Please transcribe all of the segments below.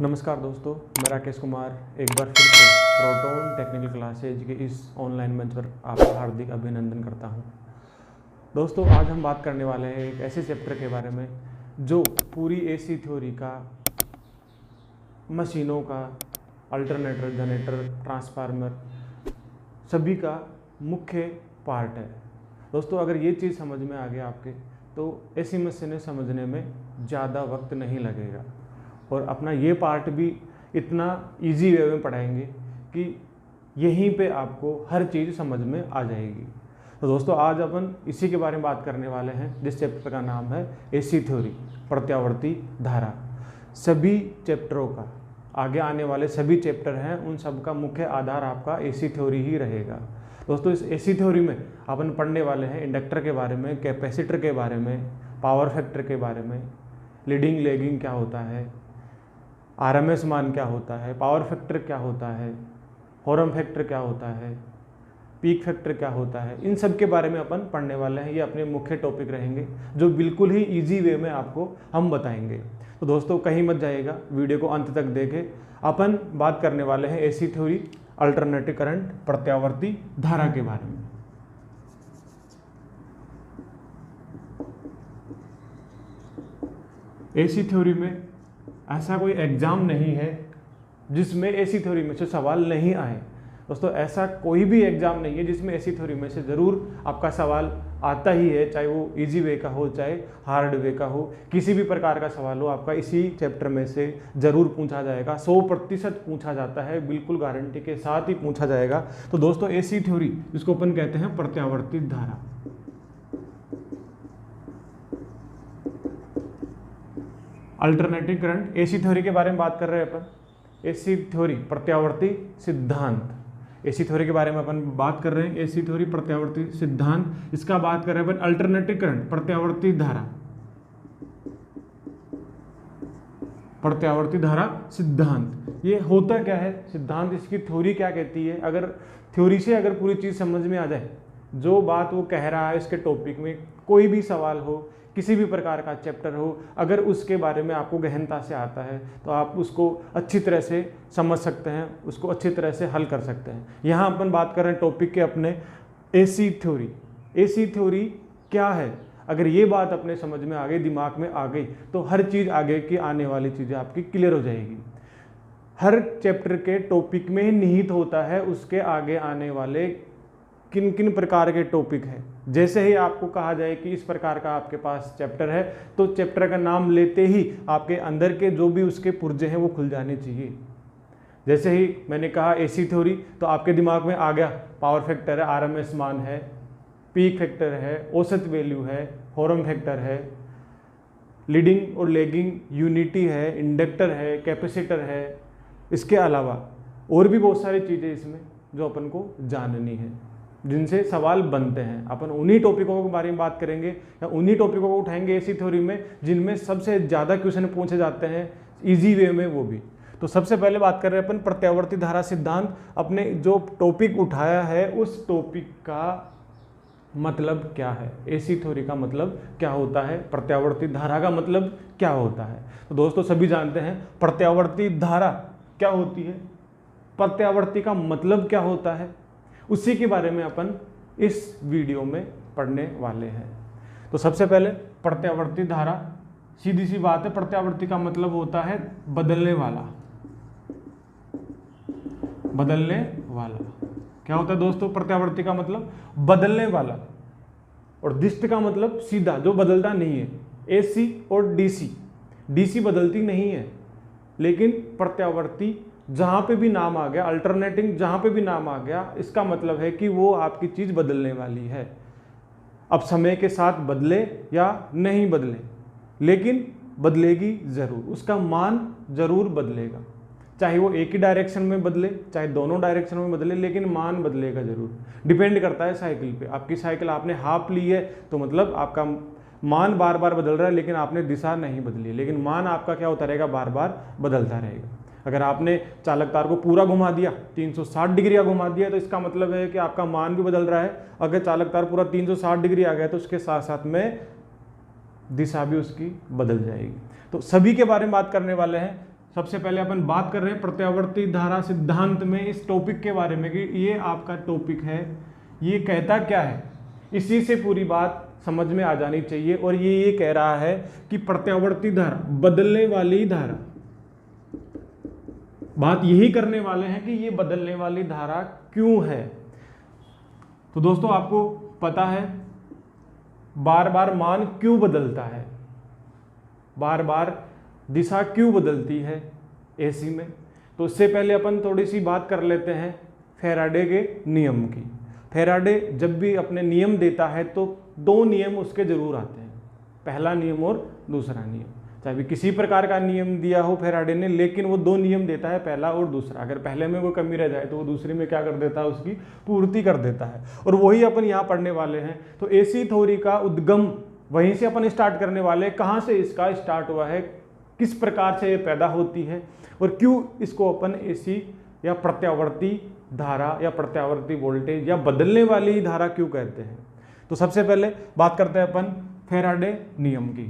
नमस्कार दोस्तों, मैं राकेश कुमार एक बार फिर से प्रोटोन टेक्निकल क्लासेज के इस ऑनलाइन मंच पर आपका हार्दिक अभिनंदन करता हूं। दोस्तों, आज हम बात करने वाले हैं एक ऐसे चैप्टर के बारे में जो पूरी एसी थ्योरी का, मशीनों का, अल्टरनेटर, जनरेटर, ट्रांसफार्मर सभी का मुख्य पार्ट है। दोस्तों, अगर ये चीज़ समझ में आ गया आपके तो एसी मशीनें समझने में ज़्यादा वक्त नहीं लगेगा और अपना ये पार्ट भी इतना इजी वे में पढ़ाएंगे कि यहीं पे आपको हर चीज़ समझ में आ जाएगी। तो दोस्तों, आज अपन इसी के बारे में बात करने वाले हैं जिस चैप्टर का नाम है एसी थ्योरी, प्रत्यावर्ती धारा। सभी चैप्टरों का, आगे आने वाले सभी चैप्टर हैं, उन सब का मुख्य आधार आपका एसी थ्योरी ही रहेगा। दोस्तों, इस एसी थ्योरी में अपन पढ़ने वाले हैं इंडक्टर के बारे में, कैपेसिटर के बारे में, पावर फैक्टर के बारे में, लीडिंग लैगिंग क्या होता है, आरएमएस मान क्या होता है, पावर फैक्टर क्या होता है, फॉर्म फैक्टर क्या होता है, पीक फैक्टर क्या होता है, इन सब के बारे में अपन पढ़ने वाले हैं। ये अपने मुख्य टॉपिक रहेंगे जो बिल्कुल ही इजी वे में आपको हम बताएंगे। तो दोस्तों, कहीं मत जाइएगा, वीडियो को अंत तक देखें। अपन बात करने वाले हैं एसी थ्योरी, अल्टरनेटिव करंट, प्रत्यावर्ती धारा के बारे में। एसी थ्योरी में ऐसा कोई एग्जाम नहीं है जिसमें एसी थ्योरी में से सवाल नहीं आए। दोस्तों, ऐसा कोई भी एग्जाम नहीं है जिसमें एसी थ्योरी में से ज़रूर आपका सवाल आता ही है, चाहे वो इजी वे का हो चाहे हार्ड वे का हो। किसी भी प्रकार का सवाल हो आपका इसी चैप्टर में से ज़रूर पूछा जाएगा। 100% पूछा जाता है, बिल्कुल गारंटी के साथ ही पूछा जाएगा। तो दोस्तों, एसी थ्योरी जिसको अपन कहते हैं प्रत्यावर्ती धारा, अल्टरनेटिव करंट, एसी थ्योरी के बारे में बात कर रहे हैं अपन। एसी थ्योरी, प्रत्यावर्ती सिद्धांत, एसी थ्योरी के बारे में अपन बात कर रहे हैं। एसी थ्योरी, प्रत्यावर्ती सिद्धांत, इसका बात कर रहे हैं अपन। अल्टरनेटिव करंट, प्रत्यावर्ती धारा, प्रत्यावर्ती धारा सिद्धांत, ये होता क्या है सिद्धांत, इसकी थ्योरी क्या कहती है। अगर थ्योरी से अगर पूरी चीज़ समझ में आ जाए, जो बात वो कह रहा है इसके टॉपिक में, कोई भी सवाल हो, किसी भी प्रकार का चैप्टर हो, अगर उसके बारे में आपको गहनता से आता है तो आप उसको अच्छी तरह से समझ सकते हैं, उसको अच्छी तरह से हल कर सकते हैं। यहाँ अपन बात कर रहे हैं टॉपिक के अपने एसी थ्योरी। एसी थ्योरी क्या है, अगर ये बात अपने समझ में आ गई, दिमाग में आ गई, तो हर चीज़ आगे की आने वाली चीज़ें आपकी क्लियर हो जाएगी। हर चैप्टर के टॉपिक में ही निहित होता है उसके आगे आने वाले किन किन प्रकार के टॉपिक है। जैसे ही आपको कहा जाए कि इस प्रकार का आपके पास चैप्टर है, तो चैप्टर का नाम लेते ही आपके अंदर के जो भी उसके पुर्जे हैं वो खुल जाने चाहिए। जैसे ही मैंने कहा एसी थ्योरी, तो आपके दिमाग में आ गया पावर फैक्टर है, आरएमएस मान है, पीक फैक्टर है, औसत वैल्यू है, फॉर्म फैक्टर है, लीडिंग और लैगिंग यूनिटी है, इंडक्टर है, कैपेसिटर है। इसके अलावा और भी बहुत सारी चीज़ें इसमें जो अपन को जाननी है, जिनसे सवाल बनते हैं। अपन उन्हीं टॉपिकों के बारे में बात करेंगे या उन्हीं टॉपिकों को उठाएंगे एसी थ्योरी में जिनमें सबसे ज़्यादा क्वेश्चन पूछे जाते हैं इजी वे में, वो भी। तो सबसे पहले बात कर रहे हैं अपन प्रत्यावर्ती धारा सिद्धांत। अपने जो टॉपिक उठाया है उस टॉपिक का मतलब क्या है, एसी थ्योरी का मतलब क्या होता है, प्रत्यावर्ती धारा का मतलब क्या होता है। तो दोस्तों, सभी जानते हैं प्रत्यावर्ती धारा क्या होती है, प्रत्यावर्ती का मतलब क्या होता है, उसी के बारे में अपन इस वीडियो में पढ़ने वाले हैं। तो सबसे पहले प्रत्यावर्ती धारा, सीधी सी बात है, प्रत्यावर्ती का मतलब होता है बदलने वाला। बदलने वाला क्या होता है दोस्तों, प्रत्यावर्ती का मतलब बदलने वाला। और दिष्ट का मतलब सीधा, जो बदलता नहीं है। एसी और डीसी, डीसी बदलती नहीं है, लेकिन प्रत्यावर्ती जहाँ पे भी नाम आ गया, अल्टरनेटिंग जहाँ पे भी नाम आ गया, इसका मतलब है कि वो आपकी चीज़ बदलने वाली है। अब समय के साथ बदले या नहीं बदले, लेकिन बदलेगी ज़रूर, उसका मान ज़रूर बदलेगा। चाहे वो एक ही डायरेक्शन में बदले, चाहे दोनों डायरेक्शन में बदले, लेकिन मान बदलेगा ज़रूर। डिपेंड करता है साइकिल पे। आपकी साइकिल आपने हाफ ली है तो मतलब आपका मान बार बार बदल रहा है, लेकिन आपने दिशा नहीं बदली, लेकिन मान आपका क्या होता रहेगा, बार बार बदलता रहेगा। अगर आपने चालक तार को पूरा घुमा दिया, 360 डिग्री का घुमा दिया, तो इसका मतलब है कि आपका मान भी बदल रहा है। अगर चालक तार पूरा 360 डिग्री आ गया तो उसके साथ साथ में दिशा भी उसकी बदल जाएगी। तो सभी के बारे में बात करने वाले हैं। सबसे पहले अपन बात कर रहे हैं प्रत्यावर्ती धारा सिद्धांत में इस टॉपिक के बारे में कि ये आपका टॉपिक है, ये कहता क्या है, इसी से पूरी बात समझ में आ जानी चाहिए। और ये कह रहा है कि प्रत्यावर्ती धारा, बदलने वाली धारा, बात यही करने वाले हैं कि ये बदलने वाली धारा क्यों है। तो दोस्तों आपको पता है बार बार मान क्यों बदलता है, बार बार दिशा क्यों बदलती है एसी में। तो उससे पहले अपन थोड़ी सी बात कर लेते हैं फैराडे के नियम की। फैराडे जब भी अपने नियम देता है तो दो नियम उसके जरूर आते हैं, पहला नियम और दूसरा नियम। चाहे भी किसी प्रकार का नियम दिया हो फैराडे ने, लेकिन वो दो नियम देता है, पहला और दूसरा। अगर पहले में कोई कमी रह जाए तो वो दूसरे में क्या कर देता है, उसकी पूर्ति कर देता है। और वही अपन यहाँ पढ़ने वाले हैं। तो एसी थ्योरी का उद्गम वहीं से अपन स्टार्ट करने वाले हैं। कहाँ से इसका स्टार्ट हुआ है, किस प्रकार से ये पैदा होती है और क्यों इसको अपन एसी या प्रत्यावर्ती धारा या प्रत्यावर्ती वोल्टेज या बदलने वाली धारा क्यों कहते हैं। तो सबसे पहले बात करते हैं अपन फैराडे नियम की।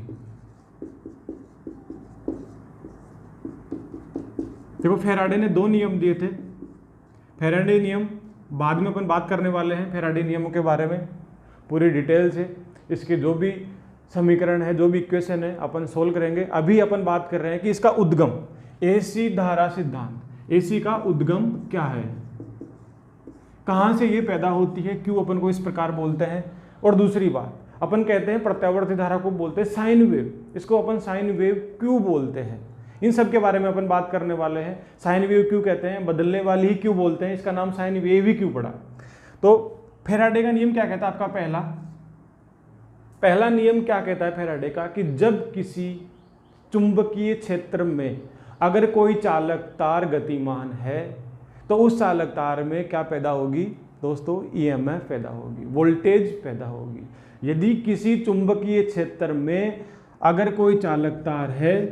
देखो फैराडे ने दो नियम दिए थे। फैराडे नियम बाद में अपन बात करने वाले हैं, फैराडे नियमों के बारे में पूरी डिटेल से, इसके जो भी समीकरण है, जो भी इक्वेशन है अपन सोल्व करेंगे। अभी अपन बात कर रहे हैं कि इसका उद्गम, एसी धारा सिद्धांत, एसी का उद्गम क्या है, कहाँ से ये पैदा होती है, क्यों अपन को इस प्रकार बोलते हैं। और दूसरी बात, अपन कहते हैं प्रत्यावर्ती धारा को बोलते हैं साइन वेव, इसको अपन साइन वेव क्यों बोलते हैं, इन सब के बारे में अपन बात करने वाले हैं। साइन वेव क्यों कहते हैं, बदलने वाली ही क्यों बोलते हैं, इसका नाम साइन वेव ही क्यों पड़ा। तो फैराडे का नियम क्या कहता है, आपका पहला नियम क्या कहता है फैराडे का, कि जब किसी चुंबकीय क्षेत्र में अगर कोई चालक तार गतिमान है तो उस चालक तार में क्या पैदा होगी दोस्तों, ईएमएफ पैदा होगी, वोल्टेज पैदा होगी। यदि किसी चुंबकीय क्षेत्र में अगर कोई चालक तार है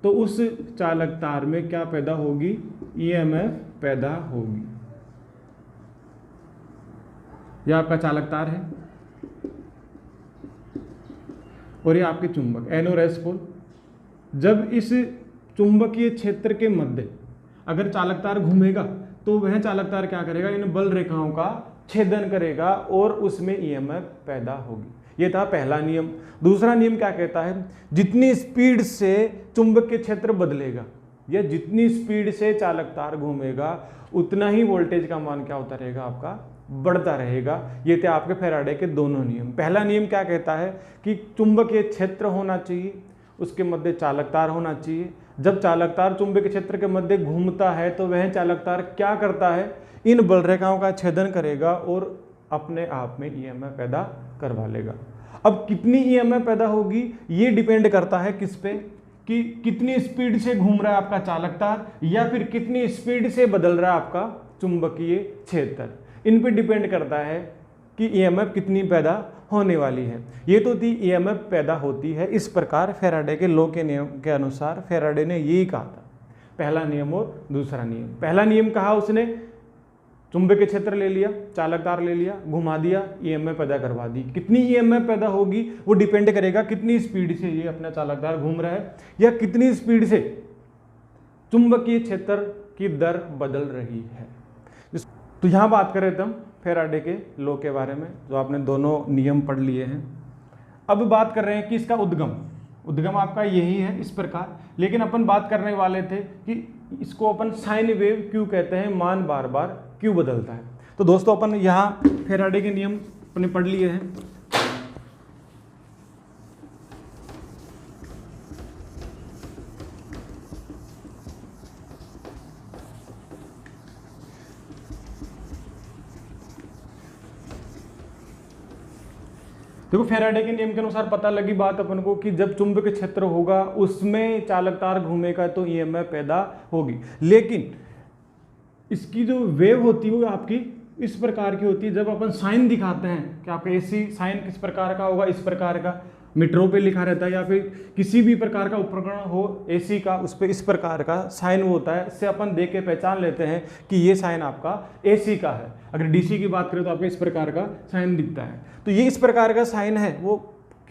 तो उस चालक तार में क्या पैदा होगी, ईएमएफ पैदा होगी। यह आपका चालक तार है और ये आपके चुंबक एन और एस पोल। जब इस चुंबकीय क्षेत्र के मध्य अगर चालक तार घूमेगा तो वह चालक तार क्या करेगा, इन बल रेखाओं का छेदन करेगा और उसमें ईएमएफ पैदा होगी। ये था पहला नियम। दूसरा नियम क्या कहता है, जितनी स्पीड से चुंबकीय क्षेत्र बदलेगा या जितनी स्पीड से चालक तार घूमेगा उतना ही वोल्टेज का मान क्या होता रहेगा, आपका बढ़ता रहेगा। ये थे आपके फैराडे के दोनों नियम। पहला नियम क्या कहता है कि चुंबकीय क्षेत्र होना चाहिए, उसके मध्य चालक तार होना चाहिए। जब चालक तार चुंबकीय क्षेत्र के मध्य घूमता है तो वह चालक तार क्या करता है, इन बल रेखाओं का छेदन करेगा और अपने आप में ईएमएफ पैदा करवा लेगा। अब कितनी ईएमएफ पैदा होगी ये डिपेंड करता है किस पे, कि कितनी स्पीड से घूम रहा है आपका चालक तार या फिर कितनी स्पीड से बदल रहा है आपका चुंबकीय क्षेत्र। इन पे डिपेंड करता है कि ईएमएफ कितनी पैदा होने वाली है। ये तो थी ईएमएफ पैदा होती है। इस प्रकार फैराडे के लॉ के नियम के अनुसार फैराडे ने यही कहा था, पहला नियम और दूसरा नियम। पहला नियम कहा उसने, चुंबकीय क्षेत्र ले लिया, चालक तार ले लिया, घुमा दिया, ईएमएफ पैदा करवा दी। कितनी ईएमएफ पैदा होगी वो डिपेंड करेगा कितनी स्पीड से ये अपना चालक तार घूम रहा है या कितनी स्पीड से चुंबकीय क्षेत्र की दर बदल रही है। तो यहाँ बात कर रहे थे हम फैराडे के लॉ के बारे में, जो आपने दोनों नियम पढ़ लिए हैं। अब बात कर रहे हैं कि इसका उद्गम आपका यही है इस प्रकार। लेकिन अपन बात करने वाले थे कि इसको अपन साइन वेव क्यों कहते हैं, मान बार बार क्यों बदलता है। तो दोस्तों अपन यहाँ फैराडे के नियम अपने पढ़ लिए हैं। देखो फैराडे के नियम के अनुसार पता लगी बात अपन को कि जब चुंबकीय क्षेत्र होगा उसमें चालक तार घूमेगा तो ईएमएफ पैदा होगी। लेकिन इसकी जो वेव होती है वो आपकी इस प्रकार की होती है। जब अपन साइन दिखाते हैं कि आपका एसी साइन किस प्रकार का होगा, इस प्रकार का मीटरों पे लिखा रहता है, या फिर किसी भी प्रकार का उपकरण हो एसी का उस पर इस प्रकार का साइन होता है। इससे अपन देख के पहचान लेते हैं कि ये साइन आपका एसी का है। अगर डीसी की बात करें तो आपको इस प्रकार का साइन दिखता है। तो ये इस प्रकार का साइन है वो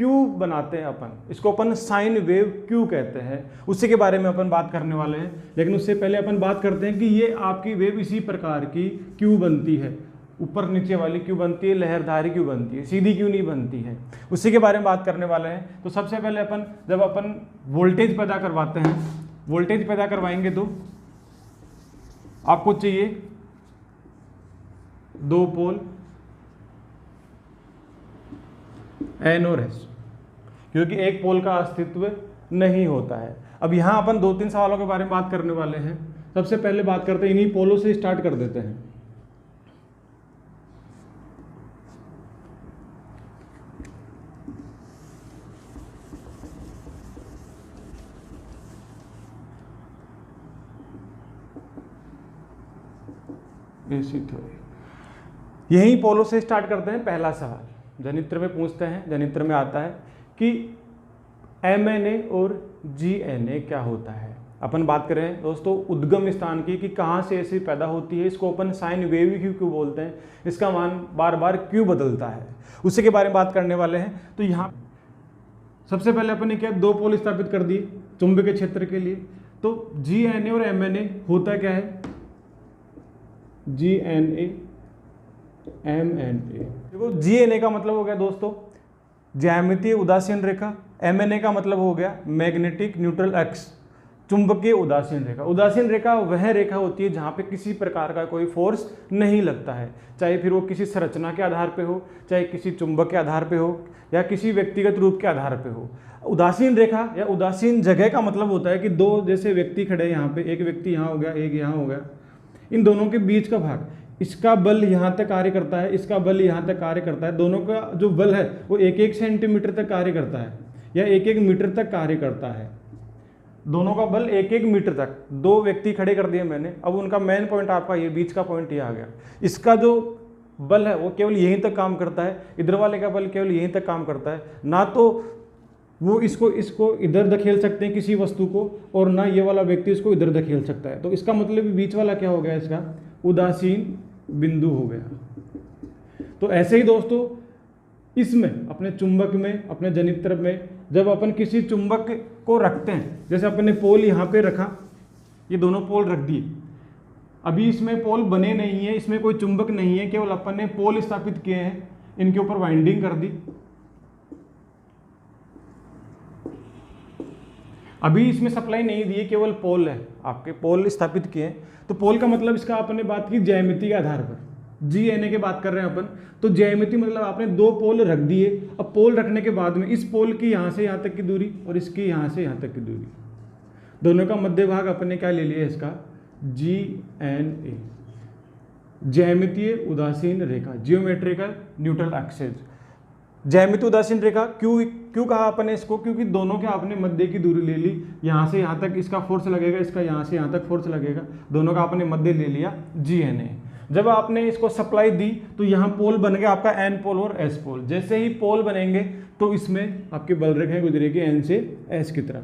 क्यों बनाते हैं अपन, इसको अपन साइन वेव क्यों कहते हैं, उसी के बारे में अपन बात करने वाले हैं। लेकिन उससे पहले अपन बात करते हैं कि ये आपकी वेव इसी प्रकार की क्यों बनती है, ऊपर नीचे वाली क्यों बनती है, लहरधारी क्यों बनती है, सीधी क्यों नहीं बनती है, उसी के बारे में बात करने वाले हैं। तो सबसे पहले अपन जब अपन वोल्टेज पैदा करवाते हैं, वोल्टेज पैदा करवाएंगे तो आपको चाहिए 2 पोल N और S, क्योंकि एक पोल का अस्तित्व नहीं होता है। अब यहाँ अपन 2-3 सवालों के बारे में बात करने वाले हैं। सबसे पहले बात करते हैं, इन्हीं पोलों से स्टार्ट कर देते हैं। एसी थ्योरी, यही पोलो से स्टार्ट करते हैं। पहला सवाल जनित्र में पूछते हैं, जनित्र में आता है कि MNA और GNA क्या होता है। अपन बात करें दोस्तों उद्गम स्थान की, कि कहाँ से ऐसी पैदा होती है, इसको अपन साइन वेव क्यों बोलते हैं, इसका मान बार बार क्यों बदलता है, उसी के बारे में बात करने वाले हैं। तो यहाँ सबसे पहले अपन ने क्या 2 पोल स्थापित कर दिए चुंबकीय क्षेत्र के लिए। तो GNA और MNA होता क्या है, GNA MNA, देखो GNA का मतलब हो गया दोस्तों ज्यामितीय उदासीन रेखा, MNA का मतलब हो गया मैग्नेटिक न्यूट्रल एक्स, चुंबकीय उदासीन रेखा। उदासीन रेखा वह रेखा होती है जहाँ पे किसी प्रकार का कोई फोर्स नहीं लगता है, चाहे फिर वो किसी संरचना के आधार पे हो, चाहे किसी चुंबक के आधार पे हो, या किसी व्यक्तिगत रूप के आधार पे हो। उदासीन रेखा या उदासीन जगह का मतलब होता है कि 2 जैसे व्यक्ति खड़े यहाँ पे, एक व्यक्ति यहाँ हो गया, एक यहाँ हो गया, इन दोनों के बीच का भाग, इसका बल यहाँ तक कार्य करता है, इसका बल यहाँ तक कार्य करता है, दोनों का जो बल है वो 1-1 सेंटीमीटर तक कार्य करता है या 1-1 मीटर तक कार्य करता है। दोनों का बल 1-1 मीटर तक, 2 व्यक्ति खड़े कर दिए मैंने। अब उनका मेन पॉइंट आपका ये बीच का पॉइंट ये आ गया, इसका जो बल है वो केवल यहीं तक काम करता है, इधर वाले का बल केवल यहीं तक काम करता है। ना तो वो इसको इधर धकेल सकते हैं किसी वस्तु को, और ना ये वाला व्यक्ति इसको इधर धकेल सकता है। तो इसका मतलब बीच वाला क्या हो गया, इसका उदासीन बिंदु हो गया। तो ऐसे ही दोस्तों इसमें अपने चुंबक में, अपने जनित्र में जब अपन किसी चुंबक को रखते हैं, जैसे अपन ने पोल यहाँ पे रखा, ये दोनों पोल रख दिए, अभी इसमें पोल बने नहीं है, इसमें कोई चुंबक नहीं है, केवल अपन ने पोल स्थापित किए हैं, इनके ऊपर वाइंडिंग कर दी। अभी इसमें सप्लाई नहीं दी है, केवल पोल है, आपके पोल स्थापित किए हैं। तो पोल का मतलब इसका आपने बात की ज्यामिति के आधार पर, GNA की बात कर रहे हैं अपन, तो ज्यामिति मतलब आपने 2 पोल रख दिए। अब पोल रखने के बाद में इस पोल की यहाँ से यहाँ तक की दूरी और इसकी यहाँ से यहाँ तक की दूरी, दोनों का मध्य भाग अपने क्या ले लिया, इसका GNA, ज्यामितीय उदासीन रेखा, जियोमेट्रिकल न्यूट्रल एक्सिस। ज्यामितीय उदासीन रेखा क्यों कहा आपने इसको, क्योंकि दोनों के आपने मध्य की दूरी ले ली, यहाँ से यहाँ तक इसका फोर्स लगेगा, इसका यहाँ से यहाँ तक फोर्स लगेगा, दोनों का आपने मध्य ले लिया GNA। जब आपने इसको सप्लाई दी तो यहाँ पोल बन गया आपका N पोल और S पोल। जैसे ही पोल बनेंगे तो इसमें आपकी बल रेखाएं गुजरेगी N से S की तरफ।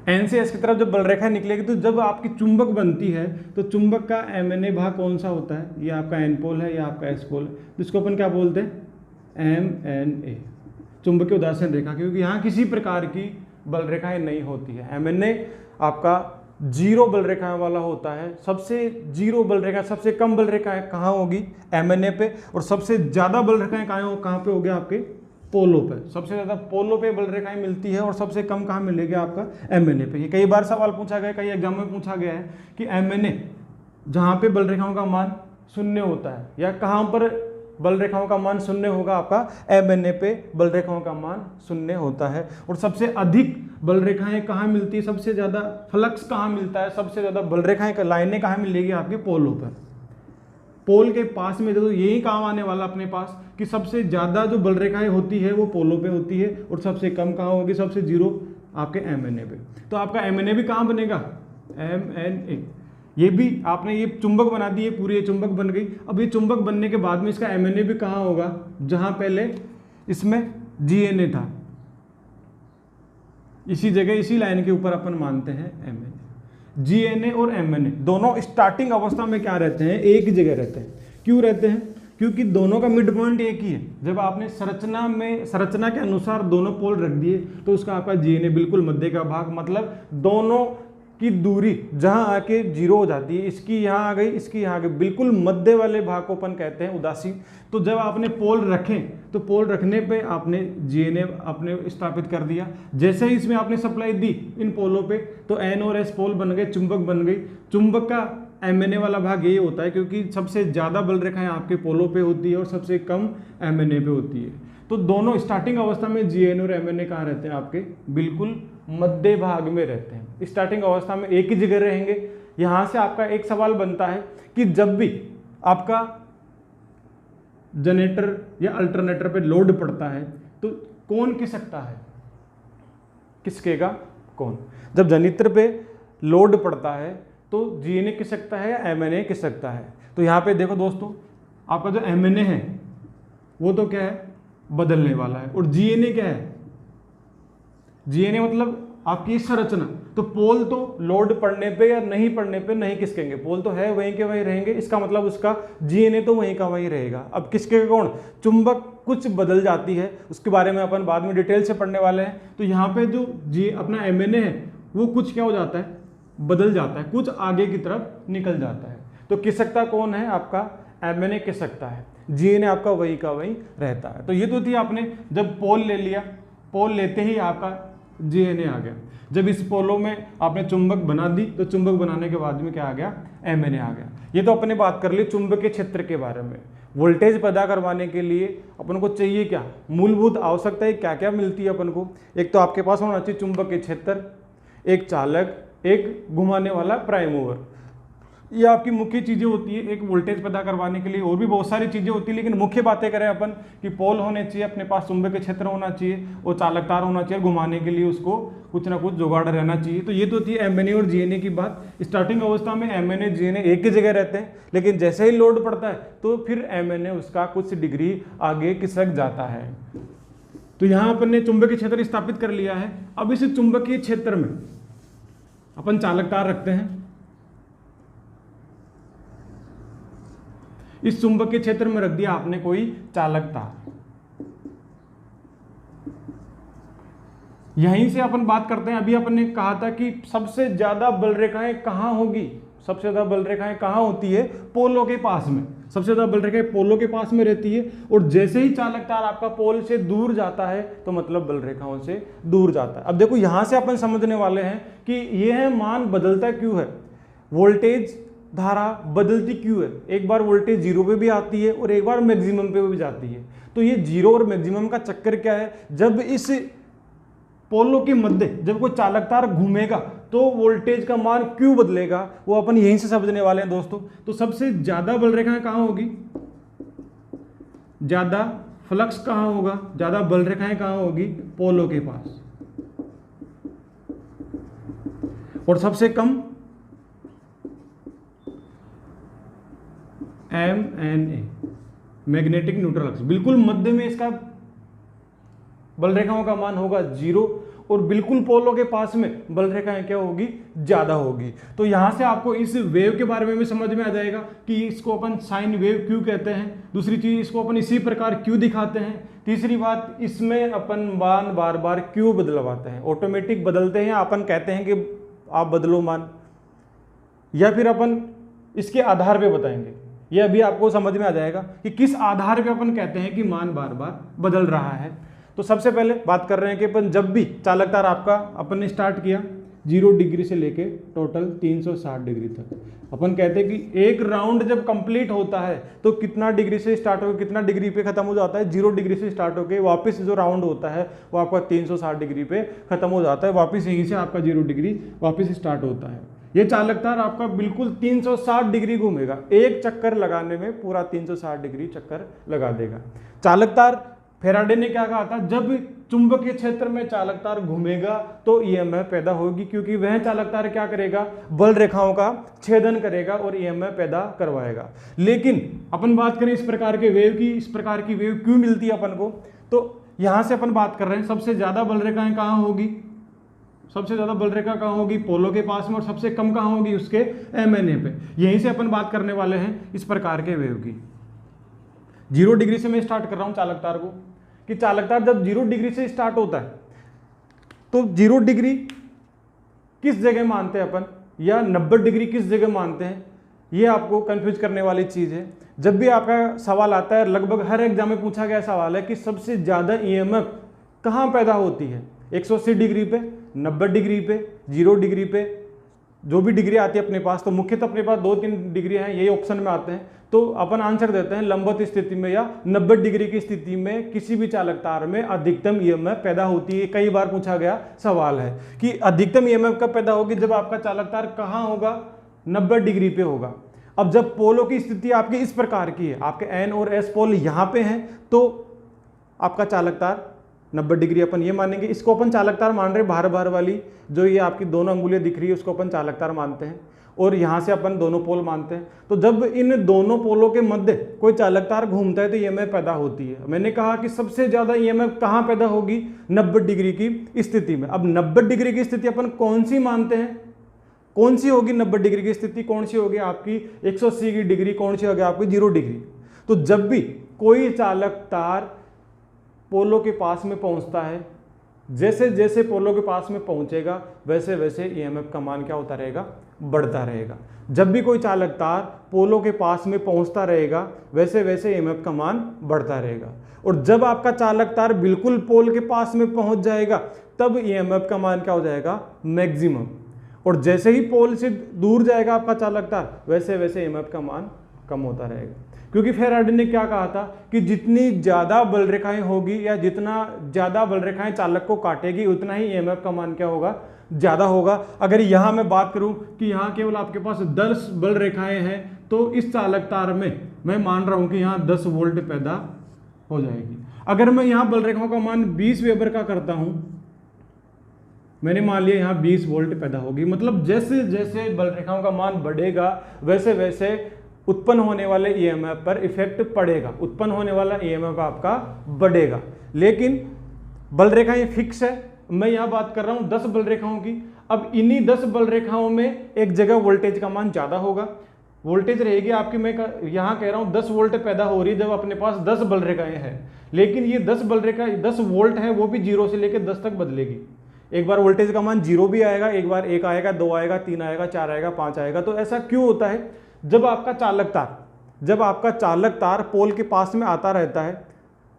N से S की तरफ जब बल रेखा निकलेगी तो जब आपकी चुंबक बनती है तो चुंबक का MNA भाग कौन सा होता है, ये आपका N पोल है, ये आपका S पोल है, तो इसको अपन क्या बोलते हैं, MNA, चुंबकीय उदासीन रेखा, क्योंकि यहाँ किसी प्रकार की बल रेखाएं नहीं होती है। MNA आपका 0 बल रेखाएं वाला होता है। सबसे 0 बल रेखा, सबसे कम बल रेखाएं कहाँ होगी, MNA पे, और सबसे ज़्यादा बल रेखाएं कहाँ पे होगी, आपके पोलों पे। सबसे ज़्यादा पोलों पे बल रेखाएं मिलती है और सबसे कम कहाँ मिलेगी, आपका MNA पे। ये कई बार सवाल पूछा गया, कई एग्जाम में पूछा गया है कि MNA जहाँ पे बल रेखाओं का मान 0 होता है, या कहाँ पर बल रेखाओं का मान 0 होगा, आपका MNA पे बल रेखाओं का मान 0 होता है। और सबसे अधिक बल रेखाएं कहाँ मिलती है, सबसे ज़्यादा फ्लक्स कहाँ मिलता है, सबसे ज़्यादा बल रेखाएं लाइनें कहाँ मिलेगी, आपके पोलों पर। पोल के पास में तो यही काम आने वाला अपने पास कि सबसे ज़्यादा जो बल रेखाएं होती है वो पोलों पे होती है, और सबसे कम कहाँ होगी, सबसे 0 आपके MNA पे। तो आपका MNA भी कहाँ बनेगा, MNA। ये भी आपने ये चुंबक बना दी है, पूरी ये चुंबक बन गई। अब ये चुंबक बनने के बाद में इसका MNA भी कहाँ होगा, जहाँ पहले इसमें GNA था, इसी जगह इसी लाइन के ऊपर अपन मानते हैं MNA। GNA और MNA दोनों स्टार्टिंग अवस्था में क्या रहते हैं, एक जगह रहते हैं। क्यों रहते हैं, क्योंकि दोनों का मिड पॉइंट एक ही है। जब आपने संरचना के अनुसार दोनों पोल रख दिए तो उसका आपका GNA बिल्कुल मध्य का भाग, मतलब दोनों की दूरी जहां आके जीरो हो जाती है, इसकी यहाँ आ गई, इसकी यहाँ आ गई, बिल्कुल मध्य वाले भाग को अपन कहते हैं उदासीन। तो जब आपने पोल रखें तो पोल रखने पे आपने GNA आपने स्थापित कर दिया। जैसे ही इसमें आपने सप्लाई दी इन पोलों पे तो N और S पोल बन गए, चुंबक बन गई। चुंबक का MNA वाला भाग ये होता है क्योंकि सबसे ज़्यादा बल रेखाएं आपके पोलों पे होती है और सबसे कम MNA पे होती है। तो दोनों स्टार्टिंग अवस्था में GNA और MNA कहाँ रहते हैं? आपके बिल्कुल मध्य भाग में रहते हैं। स्टार्टिंग अवस्था में एक ही जगह रहेंगे। यहाँ से आपका एक सवाल बनता है कि जब भी आपका जनरेटर या अल्टरनेटर पे लोड पड़ता है तो कौन खिसकता है? खिसकेगा कौन? जब जनरेटर पे लोड पड़ता है तो GNA खिसकता है या MNA खिसकता है? तो यहाँ पे देखो दोस्तों, आपका जो MNA है वो तो क्या है? बदलने वाला है। और GNA क्या है? GNA मतलब आपकी संरचना। तो पोल तो लोड पड़ने पे या नहीं पड़ने पे नहीं खिसकेंगे, पोल तो है वहीं के वहीं रहेंगे, इसका मतलब उसका GNA तो वहीं का वहीं रहेगा। अब खिसकेगा कौन? चुंबक कुछ बदल जाती है, उसके बारे में अपन बाद में डिटेल से पढ़ने वाले हैं। तो यहाँ पे जो अपना MNA है वो कुछ क्या हो जाता है? बदल जाता है, कुछ आगे की तरफ निकल जाता है। तो खिसकता कौन है? आपका MNA खिसकता है, GNA आपका वही का वही रहता है। तो ये तो थी आपने जब पोल ले लिया, पोल लेते ही आपका GNA आ गया। जब इस पोलों में आपने चुंबक बना दी तो चुंबक बनाने के बाद में क्या आ गया? MNA आ गया। ये तो अपने बात कर ली चुंबकीय क्षेत्र के बारे में। वोल्टेज पैदा करवाने के लिए अपन को चाहिए क्या? मूलभूत आवश्यकताएं क्या क्या मिलती है अपन को? एक तो आपके पास होना चाहिए चुंबकीय क्षेत्र, एक चालक, एक घुमाने वाला प्राइम मूवर। ये आपकी मुख्य चीज़ें होती है एक वोल्टेज पैदा करवाने के लिए। और भी बहुत सारी चीज़ें होती है, लेकिन मुख्य बातें करें अपन कि पोल होने चाहिए, अपने पास चुंबकीय क्षेत्र होना चाहिए और चालक तार होना चाहिए, घुमाने के लिए उसको कुछ ना कुछ जुगाड़ रहना चाहिए। तो ये तो थी MNA और GNA की बात। स्टार्टिंग अवस्था में MNA GNA एक ही जगह रहते हैं, लेकिन जैसे ही लोड पड़ता है तो फिर MNA उसका कुछ डिग्री आगे खिसक जाता है। तो यहाँ अपन ने चुंबकीय क्षेत्र स्थापित कर लिया है। अब इस चुंबकीय क्षेत्र में अपन चालक तार रखते हैं। इस चुंबकीय क्षेत्र में रख दिया आपने कोई चालक तार। यहीं से अपन बात करते हैं, अभी अपन ने कहा था कि सबसे ज्यादा बल रेखाएं कहां होगी? सबसे ज्यादा बल रेखाएं कहां होती है? पोलों के पास में। सबसे ज्यादा बल रेखाएं पोलों के पास में रहती है। और जैसे ही चालक तार आपका पोल से दूर जाता है तो मतलब बल रेखाओं से दूर जाता है। अब देखो यहां से अपन समझने वाले हैं कि यह मान बदलता क्यों है, वोल्टेज धारा बदलती क्यों है। एक बार वोल्टेज जीरो पे भी आती है और एक बार मैक्सिमम पे भी जाती है। तो ये जीरो और मैक्सिमम का चक्कर क्या है? जब इस पोलों के मध्य जब कोई चालक तार घूमेगा तो वोल्टेज का मान क्यों बदलेगा, वो अपन यहीं से समझने वाले हैं दोस्तों। तो सबसे ज्यादा बल रेखाएं कहां होगी? ज्यादा फ्लक्स कहां होगा? ज्यादा बल रेखाएं कहां होगी? पोलों के पास। और सबसे कम MNA मैग्नेटिक न्यूट्रल अक्ष, बिल्कुल मध्य में इसका बल रेखाओं का मान होगा जीरो। और बिल्कुल पोलों के पास में बल रेखाएं क्या होगी? ज्यादा होगी। तो यहां से आपको इस वेव के बारे में भी समझ में आ जाएगा कि इसको अपन साइन वेव क्यों कहते हैं। दूसरी चीज, इसको अपन इसी प्रकार क्यों दिखाते हैं। तीसरी बात, इसमें अपन मान बार बार क्यों बदलवाते हैं। ऑटोमेटिक बदलते हैं, अपन कहते हैं कि आप बदलो मान, या फिर अपन इसके आधार पे बताएंगे। ये अभी आपको समझ में आ जाएगा कि किस आधार पे अपन कहते हैं कि मान बार बार बदल रहा है। तो सबसे पहले बात कर रहे हैं कि अपन जब भी चालक तार आपका अपन ने स्टार्ट किया 0 डिग्री से लेके टोटल 360 डिग्री तक, अपन कहते हैं कि एक राउंड जब कंप्लीट होता है तो कितना डिग्री से स्टार्ट होकर कितना डिग्री पे खत्म हो जाता है? 0 डिग्री से स्टार्ट होकर वापस जो राउंड होता है वो आपका 360 डिग्री पे खत्म हो जाता है। वापस यहीं से आपका 0 डिग्री वापस स्टार्ट होता है। ये चालक तार आपका बिल्कुल 360 डिग्री घूमेगा, एक चक्कर लगाने में पूरा 360 डिग्री चक्कर लगा देगा। चालक तार, फेराडे ने क्या कहा था, जब चुंबकीय क्षेत्र में चालक तार घूमेगा तो EMF पैदा होगी, क्योंकि वह चालक तार क्या करेगा? बल रेखाओं का छेदन करेगा और EMF पैदा करवाएगा। लेकिन अपन बात करें इस प्रकार के वेव की, इस प्रकार की वेव क्यों मिलती है अपन को, तो यहां से अपन बात कर रहे हैं सबसे ज्यादा बल रेखाएं कहां होगी? सबसे ज्यादा बल रेखा कहां होगी? पोलों के पास में। और सबसे कम कहां होगी? उसके MNA पे। यहीं से अपन बात करने वाले हैं इस प्रकार के वेव की। 0 डिग्री से मैं स्टार्ट कर रहा हूँ चालक तार को, कि चालक तार जब 0 डिग्री से स्टार्ट होता है तो 0 डिग्री किस जगह मानते हैं अपन, या 90 डिग्री किस जगह मानते हैं, ये आपको कंफ्यूज करने वाली चीज़ है। जब भी आपका सवाल आता है, लगभग हर एग्जाम में पूछा गया सवाल है कि सबसे ज़्यादा ईएमएफ कहाँ पैदा होती है, 180 डिग्री पे, 90 डिग्री पे, 0 डिग्री पे, जो भी डिग्री आती है अपने पास। तो मुख्यतः अपने पास 2-3 डिग्री हैं, यही ऑप्शन में आते हैं। तो अपन आंसर देते हैं लंबवत स्थिति में या 90 डिग्री की स्थिति में किसी भी चालक तार में अधिकतम ईएमएफ पैदा होती है। कई बार पूछा गया सवाल है कि अधिकतम ईएमएफ कब पैदा होगी, जब आपका चालक तार कहाँ होगा, 90 डिग्री पे होगा। अब जब पोलों की स्थिति आपकी इस प्रकार की है, आपके एन और एस पोल यहाँ पे हैं, तो आपका चालक तार 90 डिग्री अपन ये मानेंगे। इसको अपन चालक तार मान रहे, बाहर बाहर वाली जो ये आपकी दोनों अंगुलियां दिख रही है उसको अपन चालक तार मानते हैं, और यहाँ से अपन दोनों पोल मानते हैं। तो जब इन दोनों पोलों के मध्य कोई चालक तार घूमता है तो ईएमएफ पैदा होती है। मैंने कहा कि सबसे ज्यादा ईएमएफ कहाँ पैदा होगी, 90 डिग्री की स्थिति में। अब 90 डिग्री की स्थिति अपन कौन सी मानते हैं, कौन सी होगी 90 डिग्री की स्थिति, कौन सी होगी आपकी 180 की डिग्री, कौन सी होगी आपकी 0 डिग्री। तो जब भी कोई चालक तार पोलों के पास में पहुंचता है, जैसे जैसे पोलों के पास में पहुंचेगा वैसे वैसे ईएमएफ का मान क्या होता रहेगा, बढ़ता रहेगा। जब भी कोई चालक तार पोलों के पास में पहुंचता रहेगा वैसे वैसे ईएमएफ का मान बढ़ता रहेगा। और जब आपका चालक तार बिल्कुल पोल के पास में पहुंच जाएगा तब ईएमएफ का मान क्या हो जाएगा, मैक्सिमम। और जैसे ही पोल से दूर जाएगा आपका चालक तार वैसे वैसे ईएमएफ का मान कम होता रहेगा। क्योंकि फेराडे ने क्या कहा था कि जितनी ज़्यादा बल रेखाएं होगी या जितना ज़्यादा बल रेखाएं चालक को काटेगी उतना ही ईएमएफ का मान क्या होगा, ज़्यादा होगा। अगर यहाँ मैं बात करूँ कि यहाँ केवल आपके पास 10 बल रेखाएं हैं तो इस चालक तार में मैं मान रहा हूँ कि यहाँ 10 वोल्ट पैदा हो जाएगी। अगर मैं यहाँ बल रेखाओं का मान 20 वेबर का करता हूँ, मैंने मान लिया यहाँ 20 वोल्ट पैदा होगी। मतलब जैसे जैसे बल रेखाओं का मान बढ़ेगा वैसे वैसे उत्पन्न होने वाले ईएमएफ पर इफेक्ट पड़ेगा, उत्पन्न होने वाला ईएमएफ आपका बढ़ेगा। लेकिन बल रेखाएं फिक्स है, मैं यहाँ बात कर रहा हूँ 10 बल रेखाओं की। अब इन्हीं 10 बल रेखाओं में एक जगह वोल्टेज का मान ज़्यादा होगा, वोल्टेज रहेगी आपकी, मैं यहाँ कह रहा हूँ 10 वोल्ट पैदा हो रही है जब अपने पास 10 बल रेखाएं हैं। लेकिन ये 10 बल रेखा 10 वोल्ट है, वो भी 0 से लेकर 10 तक बदलेगी। एक बार वोल्टेज का मान 0 भी आएगा, एक बार 1 आएगा, 2 आएगा, 3 आएगा, 4 आएगा, 5 आएगा। तो ऐसा क्यों होता है, जब आपका चालक तार पोल के पास में आता रहता है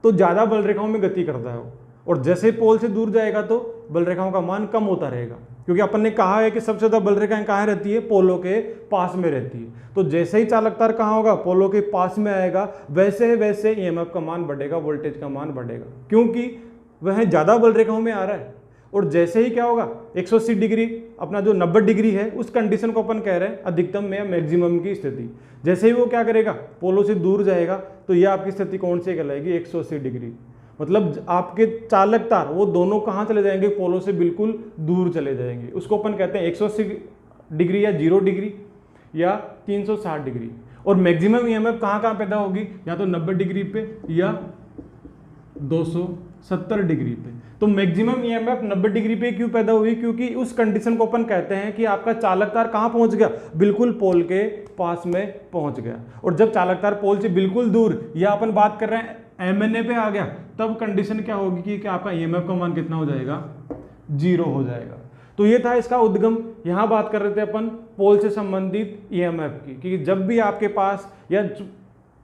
तो ज़्यादा बल रेखाओं में गति करता है वो, और जैसे पोल से दूर जाएगा तो बल रेखाओं का मान कम होता रहेगा। क्योंकि अपन ने कहा है कि सबसे ज़्यादा बल रेखाएं कहाँ रहती है, पोलों के पास में रहती है। तो जैसे ही चालक तार कहाँ होगा, पोलों के पास में आएगा, वैसे वैसे ईएमएफ का मान बढ़ेगा, वोल्टेज का मान बढ़ेगा, क्योंकि वह ज़्यादा बल रेखाओं में आ रहा है। और जैसे ही क्या होगा, 180 डिग्री अपना जो 90 डिग्री है उस कंडीशन को अपन कह रहे हैं अधिकतम में या मैक्सिमम की स्थिति। जैसे ही वो क्या करेगा, पोलों से दूर जाएगा, तो यह आपकी स्थिति कौन सी कहलाएगी, 180 डिग्री। मतलब आपके चालक तार वो दोनों कहाँ चले जाएंगे, पोलों से बिल्कुल दूर चले जाएंगे। उसको अपन कहते हैं 180 डिग्री या 0 डिग्री या 360 डिग्री। और मैक्सिमम ईएमएफ कहाँ पैदा होगी, या तो 90 डिग्री पे या 270 डिग्री पे। तो मैक्सिमम ईएमएफ 90 डिग्री पे क्यों पैदा हुई, क्योंकि उस कंडीशन को अपन कहते हैं कि आपका चालक तार कहाँ पहुंच गया, बिल्कुल पोल के पास में पहुंच गया। और जब चालक तार पोल से बिल्कुल दूर, या अपन बात कर रहे हैं एमएनए पे आ गया, तब कंडीशन क्या होगी कि आपका ईएमएफ का मान कितना हो जाएगा, 0 हो जाएगा। तो ये था इसका उद्गम। यहाँ बात कर रहे थे अपन पोल से संबंधित ईएमएफ की, कि जब भी आपके पास या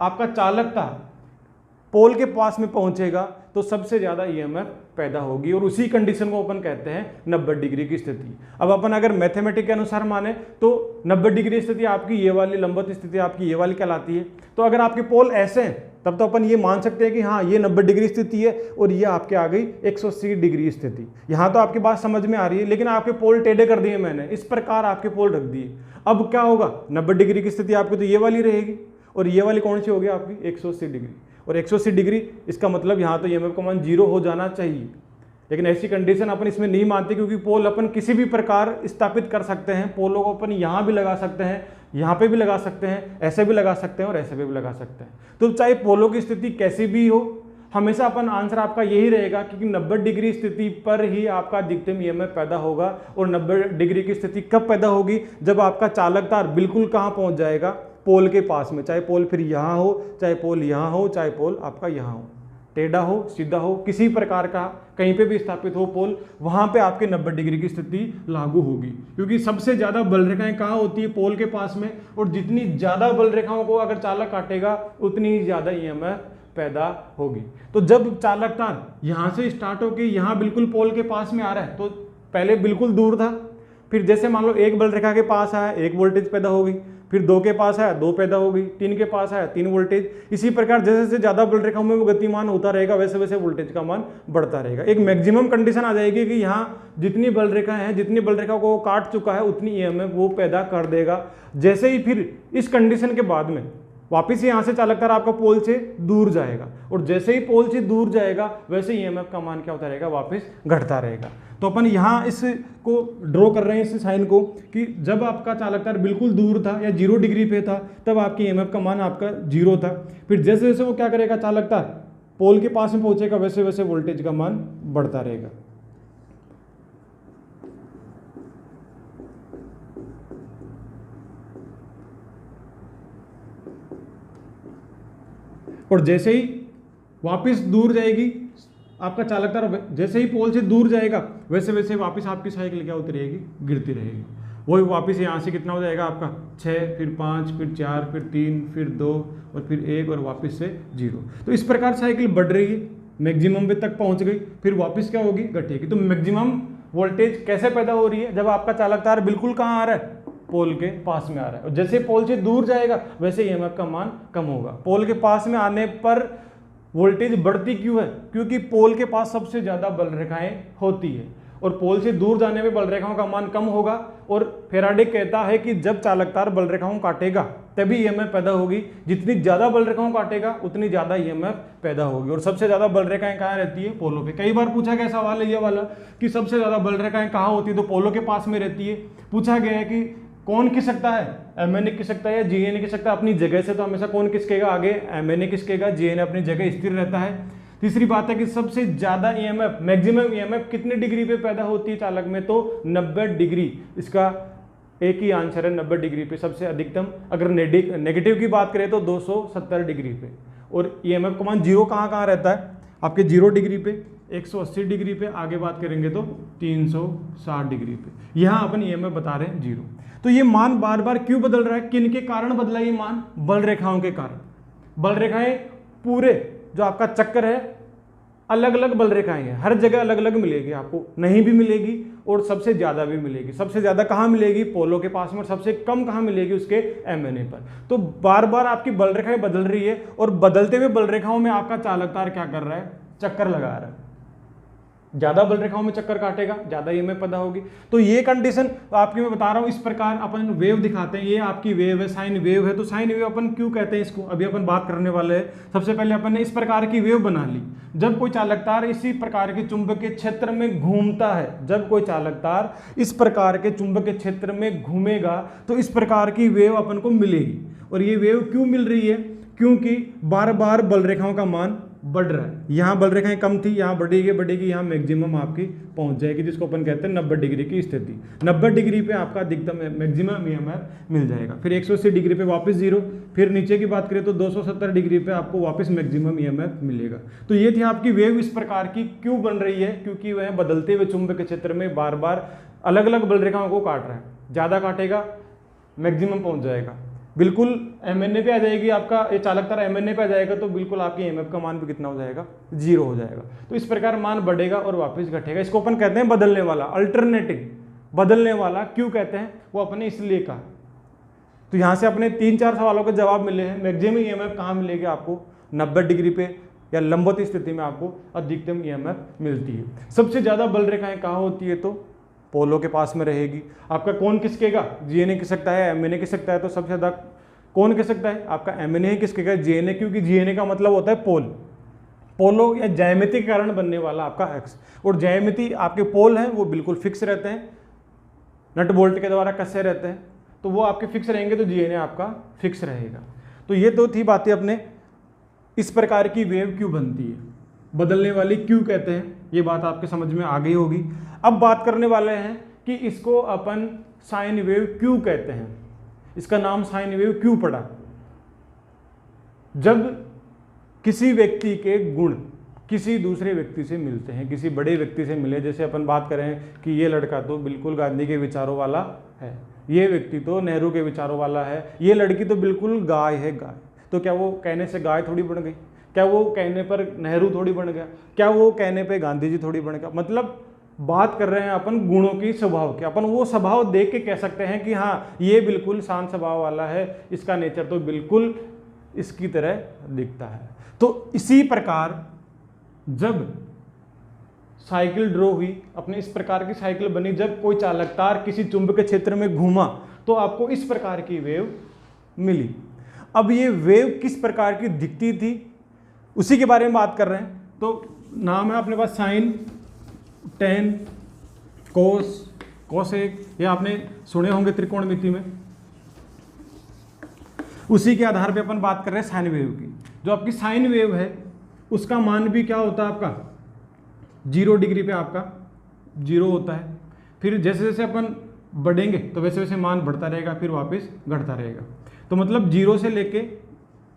आपका चालक तार पोल के पास में पहुंचेगा तो सबसे ज़्यादा ईएमएफ पैदा होगी, और उसी कंडीशन को अपन कहते हैं 90 डिग्री की स्थिति। अब अपन अगर मैथमेटिक के अनुसार माने तो 90 डिग्री स्थिति आपकी ये वाली, लंबवत स्थिति आपकी ये वाली कहलाती है। तो अगर आपके पोल ऐसे हैं तब तो अपन ये मान सकते हैं कि हाँ ये 90 डिग्री स्थिति है और ये आपके आ गई 180 डिग्री स्थिति। यहाँ तो आपकी बात समझ में आ रही है, लेकिन आपके पोल टेढ़े कर दिए मैंने, इस प्रकार आपके पोल रख दिए। अब क्या होगा, 90 डिग्री की स्थिति आपकी तो ये वाली रहेगी, और ये वाली कौन सी होगी आपकी, 180 डिग्री। और 180 डिग्री इसका मतलब यहाँ तो ईएमएफ का मान 0 हो जाना चाहिए। लेकिन ऐसी कंडीशन अपन इसमें नहीं मानते, क्योंकि पोल अपन किसी भी प्रकार स्थापित कर सकते हैं। पोलों को अपन यहाँ भी लगा सकते हैं, यहाँ पे भी लगा सकते हैं, ऐसे भी लगा सकते हैं और ऐसे भी लगा सकते हैं। तो चाहे पोलों की स्थिति कैसी भी हो, हमेशा अपन आंसर आपका यही रहेगा, क्योंकि 90 डिग्री स्थिति पर ही आपका अधिकतम ईएमएफ पैदा होगा। और 90 डिग्री की स्थिति कब पैदा होगी, जब आपका चालक तार बिल्कुल कहाँ पहुँच जाएगा, पोल के पास में, चाहे पोल फिर यहाँ हो, चाहे पोल यहाँ हो, चाहे पोल आपका यहाँ हो, टेढ़ा हो, सीधा हो, किसी प्रकार का कहीं पे भी स्थापित हो पोल, वहां पे आपके 90 डिग्री की स्थिति लागू होगी, क्योंकि सबसे ज्यादा बल रेखाएं कहाँ होती है? पोल के पास में। और जितनी ज्यादा बल रेखाओं को अगर चालक काटेगा उतनी ही ज्यादा ईएमएफ पैदा होगी। तो जब चालक तार यहां से स्टार्ट होकर यहाँ बिल्कुल पोल के पास में आ रहा है, तो पहले बिल्कुल दूर था, फिर जैसे मान लो एक बल रेखा के पास आया, एक वोल्टेज पैदा हो गई, फिर 2 के पास आया, 2 पैदा हो गई, 3 के पास आया, 3 वोल्टेज। इसी प्रकार जैसे जैसे ज्यादा बल रेखाओं में वो गतिमान होता रहेगा, वैसे वैसे वोल्टेज का मान बढ़ता रहेगा। एक मैक्सिमम कंडीशन आ जाएगी कि यहाँ जितनी बल रेखाएं हैं, जितनी बल रेखा को काट चुका है, उतनी ईएमएफ वो पैदा कर देगा। जैसे ही फिर इस कंडीशन के बाद में वापिस यहाँ से चालक तार आपका पोल से दूर जाएगा, और जैसे ही पोल से दूर जाएगा वैसे ईएमएफ का मान क्या होता रहेगा? वापस घटता रहेगा। तो अपन यहाँ इसको ड्रॉ कर रहे हैं, इस साइन को, कि जब आपका चालक तार बिल्कुल दूर था या 0 डिग्री पे था, तब आपकी ईएमएफ का मान आपका 0 था। फिर जैसे जैसे वो क्या करेगा, चालक तार पोल के पास में पहुंचेगा, वैसे वैसे वोल्टेज का मान बढ़ता रहेगा। और जैसे ही वापस दूर जाएगी आपका चालक तार, जैसे ही पोल से दूर जाएगा वैसे वैसे वापस आपकी साइकिल क्या होती रहेगी? गिरती रहेगी। वही वापस यहाँ से कितना हो जाएगा आपका? 6, फिर 5, फिर 4, फिर 3, फिर 2 और फिर 1 और वापस से 0। तो इस प्रकार साइकिल बढ़ रही है, मैक्सिमम पे तक पहुँच गई, फिर वापस क्या होगी? घटेगी। तो मैक्सिमम वोल्टेज कैसे पैदा हो रही है? जब आपका चालक तार बिल्कुल कहाँ आ रहा है? पोल के पास में आ रहा है। और जैसे पोल से दूर जाएगा वैसे ईएमएफ का मान कम होगा। पोल के पास में आने पर वोल्टेज बढ़ती क्यों है? क्योंकि पोल के पास सबसे ज्यादा बल रेखाएं होती है, और पोल से दूर जाने पे बल रेखाओं का मान कम होगा। और फेराडे कहता है कि जब चालक तार बल रेखाओं काटेगा तभी ईएमएफ पैदा होगी। जितनी ज्यादा बल रेखाओं काटेगा उतनी ज्यादा ईएमएफ पैदा होगी। और सबसे ज्यादा बल रेखाएं कहाँ रहती है? पोलों पे। कई बार पूछा गया सवाल है ये वाला कि सबसे ज्यादा बल रेखाएं कहाँ होती है? तो पोलों के पास में रहती है। पूछा गया है कि कौन खिसकता है? एमएनए खिसकता है या जीएनए खिसकता है? अपनी जगह से तो हमेशा कौन खिसकेगा? आगे एमएनए खिसकेगा, जीएनए अपनी जगह स्थिर रहता है। तीसरी बात है कि सबसे ज्यादा ईएमएफ, मैक्सिमम ईएमएफ कितने डिग्री पे पैदा होती है चालक में? तो 90 डिग्री। इसका एक ही आंसर है, 90 डिग्री पे सबसे अधिकतम। अगर नेगेटिव की बात करें तो 270 डिग्री पे। और ईएमएफ का मान 0 कहाँ रहता है? आपके 0 डिग्री पे, 180 डिग्री पे, आगे बात करेंगे तो 360 डिग्री पे। यहाँ अपन ईएमएफ बता रहे हैं 0। तो ये मान बार बार क्यों बदल रहा है? किन के कारण बदला ये मान? बल रेखाओं के कारण। बल रेखाएं पूरे जो आपका चक्कर है, अलग अलग बल रेखाएं हैं, हर जगह अलग अलग मिलेगी आपको, नहीं भी मिलेगी और सबसे ज्यादा भी मिलेगी। सबसे ज्यादा कहाँ मिलेगी? पोलो के पास में। और सबसे कम कहाँ मिलेगी? उसके एमएनए पर। तो बार बार आपकी बल रेखाएं बदल रही है, और बदलते हुए बल रेखाओं में आपका चालक तार क्या कर रहा है? चक्कर लगा रहा है। ज्यादा बल रेखाओं में चक्कर काटेगा, ज्यादा ईएमएफ पैदा होगी। तो ये कंडीशन आपकी मैं बता रहा हूं। इस प्रकार अपन वेव दिखाते हैं, ये आपकी वेव है, साइन वेव है। तो साइन वेव अपन क्यों कहते हैं इसको, अभी अपन बात करने वाले हैं। सबसे पहले अपन ने इस प्रकार की वेव बना ली। जब कोई चालक तार इसी प्रकार के चुंबकीय क्षेत्र में घूमता है, जब कोई चालक तार इस प्रकार के चुंबकीय क्षेत्र में घूमेगा तो इस प्रकार की वेव अपन को मिलेगी। और ये वेव क्यों मिल रही है? क्योंकि बार बार बल रेखाओं का मान बढ़ रहा है। यहाँ बल रेखाएं कम थी, यहाँ बढ़ेगी, यहाँ मैक्सिमम आपकी पहुंच जाएगी, जिसको अपन कहते हैं 90 डिग्री की स्थिति। 90 डिग्री पे आपका अधिकतम मैक्सिमम ईएमएफ मिल जाएगा। फिर 180 डिग्री पे वापस 0। फिर नीचे की बात करें तो 270 डिग्री पे आपको वापस मैक्सिमम ईएमएफ मिलेगा। तो ये थी आपकी वेव। इस प्रकार की क्यों बन रही है? क्योंकि वह बदलते हुए चुंबकीय क्षेत्र में बार बार अलग अलग बल रेखाओं को काट रहा है। ज्यादा काटेगा, मैक्सिमम पहुंच जाएगा, बिल्कुल एमएनए पे आ जाएगी आपका, ये चालक तार एमएनए पे आ जाएगा तो बिल्कुल आपकी ईएमएफ का मान भी कितना हो जाएगा? 0 हो जाएगा। तो इस प्रकार मान बढ़ेगा और वापस घटेगा। इसको अपन कहते हैं बदलने वाला, अल्टरनेटिंग। बदलने वाला क्यों कहते हैं वो अपने इसलिए कहा। तो यहां से अपने 3-4 सवालों के जवाब मिले हैं। मैक्सिमम ईएमएफ कहाँ मिलेगी आपको? 90 डिग्री पे या लंबवत स्थिति में आपको अधिकतम ईएमएफ मिलती है। सबसे ज्यादा बल रेखाएं कहाँ होती है? तो पोलो के पास में रहेगी। आपका कौन खिसकेगा? जीएनए खिसकता है, एमएनए खिसकता है, तो सबसे ज्यादा कौन खिसकता है? आपका एमएनए खिसकेगा, जीएनए, क्योंकि जीएनए का मतलब होता है पोल। पोलो या ज्यामिति के कारण बनने वाला आपका एक्स। और ज्यामिति आपके पोल हैं वो बिल्कुल फिक्स रहते हैं, नट बोल्ट के द्वारा कसे रहते हैं, तो वो आपके फिक्स रहेंगे, तो जीएनए आपका फिक्स रहेगा। तो ये तो थी बातें अपने इस प्रकार की वेव क्यों बनती है, बदलने वाली क्यों कहते हैं, ये बात आपके समझ में आ गई होगी। अब बात करने वाले हैं कि इसको अपन साइन वेव क्यों कहते हैं, इसका नाम साइन वेव क्यों पड़ा। जब किसी व्यक्ति के गुण किसी दूसरे व्यक्ति से मिलते हैं, किसी बड़े व्यक्ति से मिले, जैसे अपन बात करें कि ये लड़का तो बिल्कुल गांधी के विचारों वाला है, ये व्यक्ति तो नेहरू के विचारों वाला है, ये लड़की तो बिल्कुल गाय है गाय, तो क्या वो कहने से गाय थोड़ी बन गई? क्या वो कहने पर नेहरू थोड़ी बन गया? क्या वो कहने पे गांधी जी थोड़ी बन गया? मतलब बात कर रहे हैं अपन गुणों की, स्वभाव की। अपन वो स्वभाव देख के कह सकते हैं कि हाँ ये बिल्कुल शांत स्वभाव वाला है, इसका नेचर तो बिल्कुल इसकी तरह दिखता है। तो इसी प्रकार जब साइकिल ड्रॉ हुई, अपने इस प्रकार की साइकिल बनी, जब कोई चालक तार किसी चुंबकीय क्षेत्र में घूमा तो आपको इस प्रकार की वेव मिली। अब ये वेव किस प्रकार की दिखती थी उसी के बारे में बात कर रहे हैं। तो नाम है अपने पास साइन, टेन, कोस, कोसेक, ये आपने सुने होंगे त्रिकोणमिति में। उसी के आधार पे अपन बात कर रहे हैं साइन वेव की। जो आपकी साइन वेव है उसका मान भी क्या होता है आपका 0 डिग्री पे आपका 0 होता है। फिर जैसे जैसे अपन बढ़ेंगे तो वैसे वैसे मान बढ़ता रहेगा, फिर वापस घटता रहेगा। तो मतलब 0 से लेके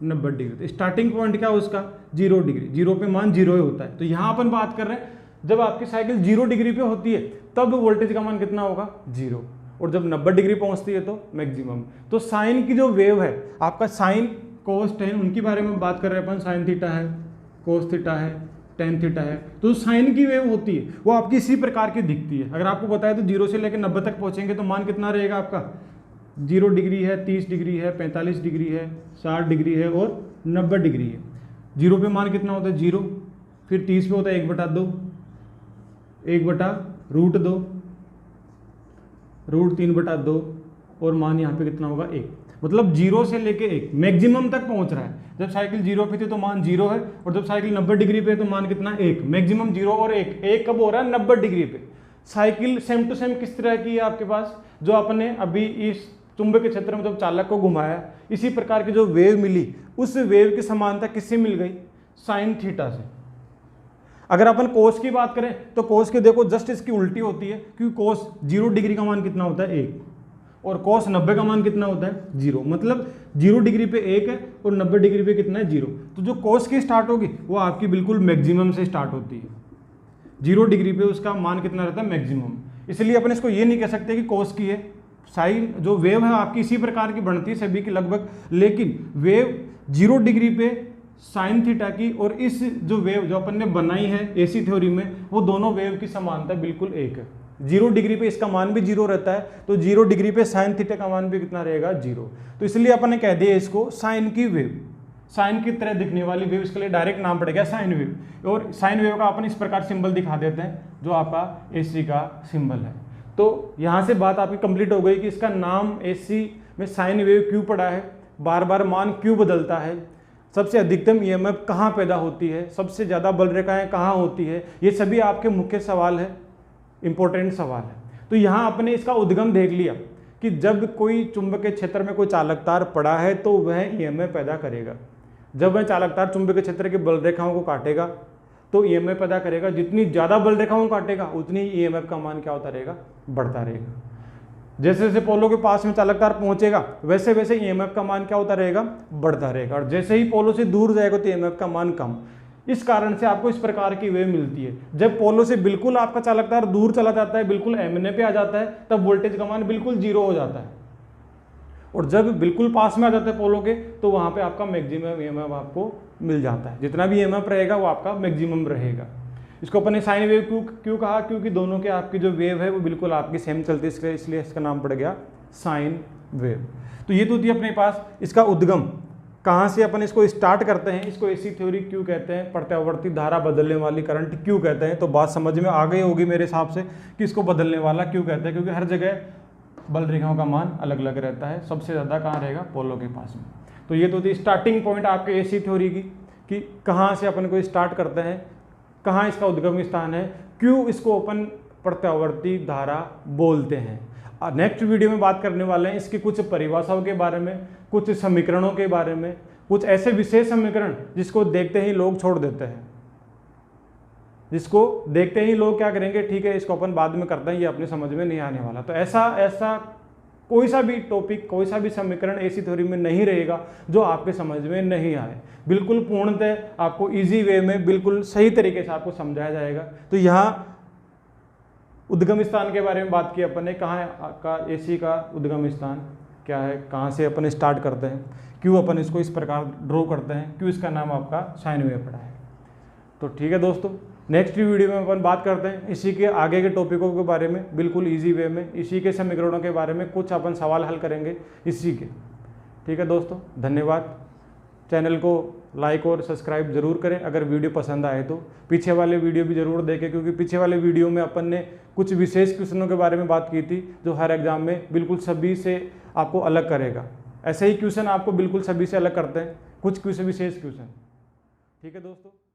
90 डिग्री, तो स्टार्टिंग पॉइंट क्या है उसका 0 डिग्री, 0 पे मान 0 ही होता है। तो यहाँ अपन बात कर रहे हैं जब आपकी साइकिल 0 डिग्री पे होती है तब वोल्टेज का मान कितना होगा 0, और जब 90 डिग्री पहुंचती है तो मैक्सिमम। तो साइन की जो वेव है आपका साइन, कोस, टेन, उनके बारे में बात कर रहे हैं अपन। साइन थीटा है, कोस थीटा है, टेन थीटा है। तो साइन की वेव होती है वो आपकी इसी प्रकार की दिखती है। अगर आपको बताया तो 0 से लेकर 90 तक पहुंचेंगे तो मान कितना रहेगा आपका 0 डिग्री है, 30 डिग्री है, 45 डिग्री है, 60 डिग्री है और 90 डिग्री है। 0 पे मान कितना होता है 0, फिर 30 पे होता है 1/2, 1/√2, √3/2 और मान यहाँ पे कितना होगा 1। मतलब 0 से लेके 1 मैक्सिमम तक पहुंच रहा है। जब साइकिल 0 पे थी तो मान 0 है, और जब साइकिल 90 डिग्री पे तो मान कितना 1, मैक्सिमम 0 और 1 कब हो रहा है 90 डिग्री पे। साइकिल सेम टू सेम किस तरह की है आपके पास, जो आपने अभी इस चुंबकीय क्षेत्र में जब चालक को घुमाया इसी प्रकार की जो वेव मिली, उस वेव की समानता किससे मिल गई साइन थीटा से। अगर अपन कोस की बात करें तो कोस की देखो जस्ट इसकी उल्टी होती है, क्योंकि कोस 0 डिग्री का मान कितना होता है 1 और कोस 90 का मान कितना होता है 0। मतलब 0 डिग्री पे 1 है और 90 डिग्री पे कितना है 0। तो जो कोस की स्टार्ट होगी वो आपकी बिल्कुल मैक्सिमम से स्टार्ट होती है। 0 डिग्री पे उसका मान कितना रहता है मैक्सिमम। इसलिए अपन इसको ये नहीं कह सकते कि कोस की है। साइन जो वेव है आपकी इसी प्रकार की बनती है सभी की लगभग, लेकिन वेव 0 डिग्री पे साइन थीटा की और इस जो वेव जो अपन ने बनाई है एसी थ्योरी में, वो दोनों वेव की समानता बिल्कुल एक है। 0 डिग्री पे इसका मान भी 0 रहता है, तो 0 डिग्री पे साइन थीटा का मान भी कितना रहेगा 0। तो इसलिए अपन ने कह दिया इसको साइन की वेव, साइन की तरह दिखने वाली वेव, इसके लिए डायरेक्ट नाम पड़ गया साइन वेव। और साइन वेव का अपन इस प्रकार सिंबल दिखा देते हैं जो आपका एसी का सिंबल है। तो यहाँ से बात आपकी कंप्लीट हो गई कि इसका नाम एसी में साइन वेव क्यों पड़ा है, बार बार मान क्यों बदलता है, सबसे अधिकतम ईएमएफ कहाँ पैदा होती है, सबसे ज़्यादा बल रेखाएं कहाँ होती है, ये सभी आपके मुख्य सवाल है, इंपॉर्टेंट सवाल है। तो यहाँ आपने इसका उद्गम देख लिया कि जब कोई चुंबकीय क्षेत्र में कोई चालक तार पड़ा है तो वह ईएमएफ पैदा करेगा। जब वह चालक तार चुंबकीय क्षेत्र की बल रेखाओं को काटेगा तो ईएमएफ पैदा करेगा। जितनी ज़्यादा बल रेखाओं को काटेगा उतनी ईएमएफ का मान क्या होता रहेगा, बढ़ता रहेगा। जैसे जैसे पोलो के पास में चालक तार पहुंचेगा वैसे वैसे ईएमएफ का मान क्या होता रहेगा, बढ़ता रहेगा। और जैसे ही पोलो से दूर जाएगा तो ईएमएफ का मान कम। इस कारण से आपको इस प्रकार की वेव मिलती है। जब पोलो से बिल्कुल आपका चालक तार दूर चला जाता है, बिल्कुल एमएनए पे आ जाता है, तब वोल्टेज का मान बिल्कुल 0 हो जाता है। और जब बिल्कुल पास में आ जाता है पोलो के तो वहां पे आपका मैक्सिमम ईएमएफ आपको मिल जाता है। जितना भी ईएमएफ रहेगा वो आपका मैक्सिमम रहेगा। इसको अपन ने साइन वेव क्यों कहा, क्योंकि दोनों के आपकी जो वेव है वो बिल्कुल आपकी सेम चलती है, इसलिए इसका नाम पड़ गया साइन वेव। तो ये तो थी अपने पास इसका उद्गम, कहाँ से अपन इसको स्टार्ट करते हैं, इसको एसी थ्योरी क्यों कहते हैं, प्रत्यावर्ती धारा बदलने वाली करंट क्यों कहते हैं। तो बात समझ में आ गई होगी मेरे हिसाब से कि इसको बदलने वाला क्यों कहते हैं, क्योंकि हर जगह बल रेखाओं का मान अलग अलग रहता है। सबसे ज़्यादा कहाँ रहेगा, पोलो के पास में। तो ये तो थी स्टार्टिंग पॉइंट आपके एसी थ्योरी की कि कहाँ से अपन को स्टार्ट करते हैं, कहाँ इसका उद्गम स्थान है, क्यों इसको अपन प्रत्यावर्ती धारा बोलते हैं। नेक्स्ट वीडियो में बात करने वाले हैं इसकी कुछ परिभाषाओं के बारे में, कुछ समीकरणों के बारे में, कुछ ऐसे विशेष समीकरण जिसको देखते ही लोग छोड़ देते हैं, जिसको देखते ही लोग क्या करेंगे, ठीक है इसको अपन बाद में करते हैं, ये अपनी समझ में नहीं आने वाला। तो ऐसा कोई सा भी टॉपिक, कोई सा भी समीकरण ऐसी थ्योरी में नहीं रहेगा जो आपके समझ में नहीं आए। बिल्कुल पूर्णतः आपको इजी वे में बिल्कुल सही तरीके से आपको समझाया जाएगा। तो यहाँ उद्गम स्थान के बारे में बात की अपन ने, कहाँ का एसी का उद्गम स्थान क्या है, कहाँ से अपन स्टार्ट करते हैं, क्यों अपन इसको इस प्रकार ड्रॉ करते हैं, क्यों इसका नाम आपका साइन वेव पड़ा है। तो ठीक है दोस्तों, नेक्स्ट वीडियो में अपन बात करते हैं इसी के आगे के टॉपिकों के बारे में, बिल्कुल इजी वे में, इसी के समीकरणों के बारे में कुछ अपन सवाल हल करेंगे इसी के। ठीक है दोस्तों, धन्यवाद। चैनल को लाइक और सब्सक्राइब जरूर करें अगर वीडियो पसंद आए तो। पीछे वाले वीडियो भी जरूर देखें, क्योंकि पीछे वाले वीडियो में अपन ने कुछ विशेष क्वेश्चनों के बारे में बात की थी जो हर एग्जाम में बिल्कुल सभी से आपको अलग करेगा। ऐसे ही क्वेश्चन आपको बिल्कुल सभी से अलग करते हैं, कुछ विशेष क्वेश्चन। ठीक है दोस्तों।